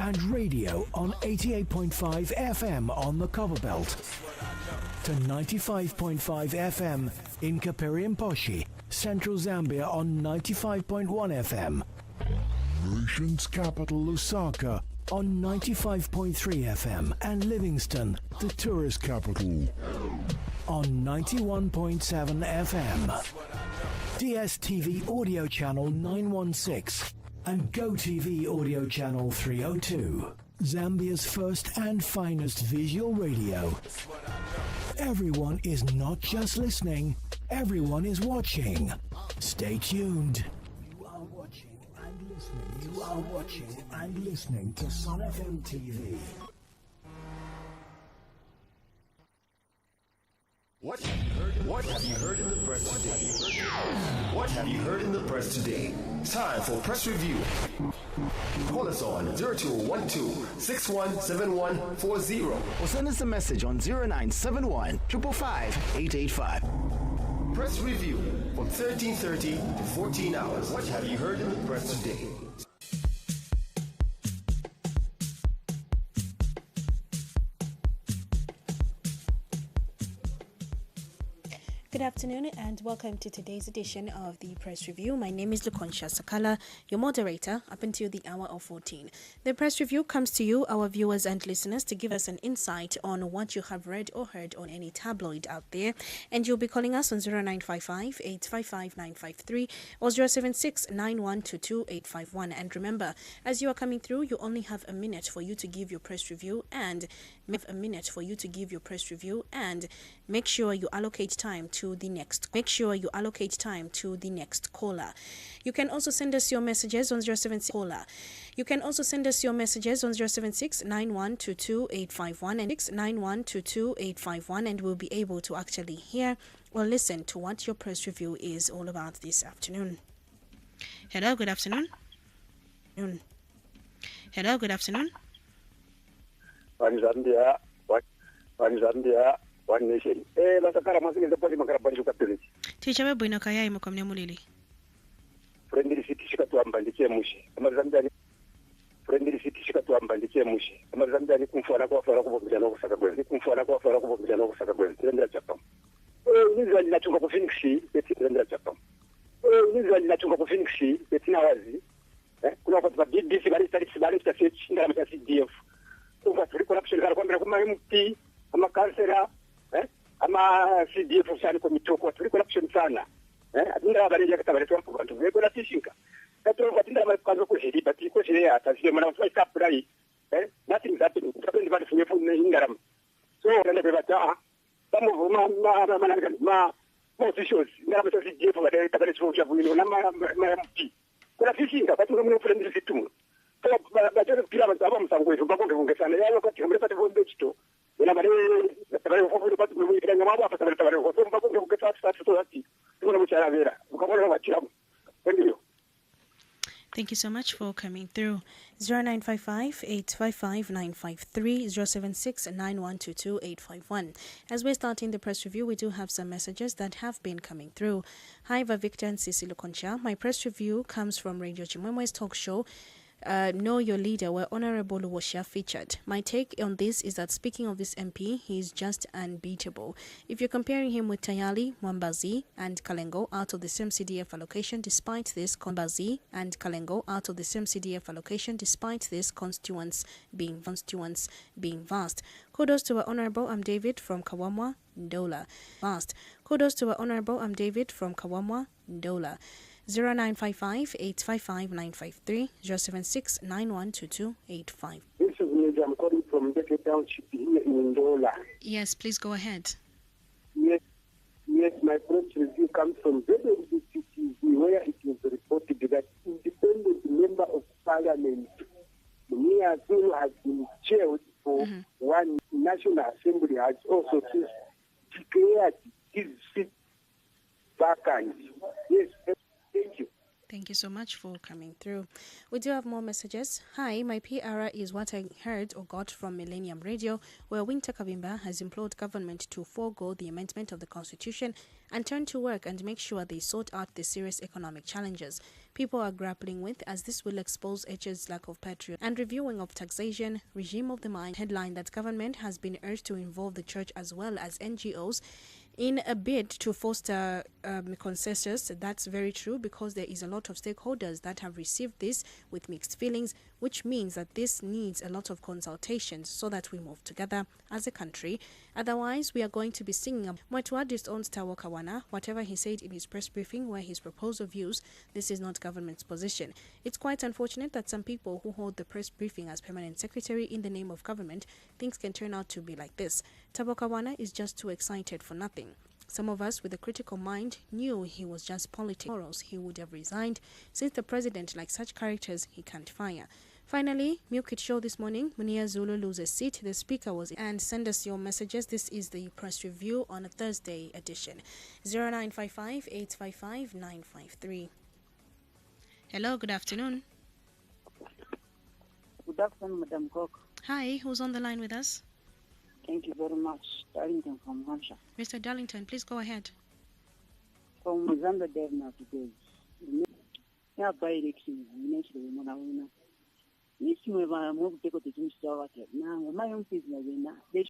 and radio on 88.5 FM on the Copperbelt to 95.5 FM in Kapiriamposhi, Central Zambia on 95.1 FM. Nation's capital Lusaka on 95.3 FM and Livingston, the tourist capital, on 91.7 FM. DSTV audio channel 916 and GoTV audio channel 302. Zambia's first and finest visual radio. Everyone is not just listening, everyone is watching. Stay tuned. You are watching and listening. You are watching and listening to Sun FM TV. What have you heard in the press today? What have you heard in the press today? Time for press review. Call us on 0212-617140 or send us a message on 0971 555 885. Press review from 13:30 to 14 hours. What have you heard in the press today? Good afternoon and welcome to today's edition of the Press Review. My name is Lukoncha Sakala, your moderator up until the hour of 14. The Press Review comes to you, our viewers and listeners, to give us an insight on what you have read or heard on any tabloid out there. And you'll be calling us on 0955 855 953 or 076 9122 851. And remember, as you are coming through, you only have a minute for you to give your press review and make sure you allocate time to the next. Make sure you allocate time to the next caller. You can also send us your messages on 076 caller. You can also send us your messages on 076 9122 851 and 9122 851, and we'll be able to actually hear or listen to what your press review is all about this afternoon. Hello, good afternoon. Hello, good afternoon. One Zambia, one nation. Lasakara masing the body makarabanju kapiri. Teacher we bwino kaya imukomne mulili. Friendly city shikatu ambandikie mushi. Amazambia ni friendly city shikatu ambandikie mushi. Amazambia ni kumfuana kwa fara kubobijana okusaka gwe. Kumfuana kwa fara kubobijana okusaka gwe. Ndira chapam. Nizo linachunga ku Phoenix beti ndira chapam. Nizo linachunga ku Phoenix beti na wazi. Kuna kwa sababu DC bali search ndara mta CDF. Kwa corruption kana kwambira kuma MP ama kansera ama CDF sana kwa mitoko tuli corruption sana atinda habari yake tabari tu kwa ntu weko na tishinka katoro kwa tinda kwanza ko hedi bati ko shire ata sio mwana mtu ikaprai nothing is happening tapendi bali funye funye ingaram so ndio bebata tamu vuma ma officials ngara mtu CDF bali tabari tu kwa vuino na ma MP kuna tishinka bati mwana friend situ kwa bajero pira baba msango wetu bako ngongezana yao kati kamera pate vombe chito ina mare tabari ufofu pati mwingine ngama hapa tabari ufofu bako ngongezana sasa ati tuna mchana vera ukamona wachira ndio. Thank you so much for coming through. 0955 855 953 076 9122 851. As we're starting the press review, we do have some messages that have been coming through. Hi, Victor and Cecily Concha. My press review comes from Radio Chimwemwe's talk show. Know Your Leader, where Honorable Washa featured. My take on this is that speaking of this MP, he is just unbeatable. If you're comparing him with Tayali, Mwambazi, and Kalengo out of the same CDF allocation, despite this constituents being vast. Kudos to our Honorable David from Kawamwa, Ndola. Kudos to our Honorable David from Kawamwa, Ndola. 0955 855 953 076 9122 85. This is Major. I'm calling from Beke Township here in Ndola. Yes, please go ahead. Yes, my press review comes from BBCTV, where it was reported that independent member of parliament, Mia Zulu, has been jailed for one National Assembly, has also declared his seat vacant. Yes, thank you. Thank you so much for coming through. We do have more messages. Hi, my PR is what I heard or got from Millennium Radio, where Winter Kavimba has implored government to forego the amendment of the Constitution and turn to work and make sure they sort out the serious economic challenges people are grappling with, as this will expose H's lack of patriotism and reviewing of taxation, regime of the mind. Headline that government has been urged to involve the church as well as NGOs in a bid to foster consensus. That's very true, because there is a lot of stakeholders that have received this with mixed feelings, which means that this needs a lot of consultations so that we move together as a country. Otherwise, we are going to be singing Mwatuadist owns Tawo Kawana, whatever he said in his press briefing where his proposal views, this is not government's position. It's quite unfortunate that some people who hold the press briefing as permanent secretary in the name of government, things can turn out to be like this. Tawo Kawana is just too excited for nothing. Some of us with a critical mind knew he was just politics, or else he would have resigned, since the president likes such characters he can't fire. Finally, Milk It Show this morning, Munia Zulu loses seat. The speaker was and send us your messages. This is the press review on a Thursday edition. 0955 855 953. Hello, good afternoon. Good afternoon, Madam Cook. Hi, who's on the line with us? Thank you very much. Darlington from Hampshire. Mr. Darlington, please go ahead. From Zambia, there now today. Yeah, by election, we need to win. This is my move to take the Now, my own business.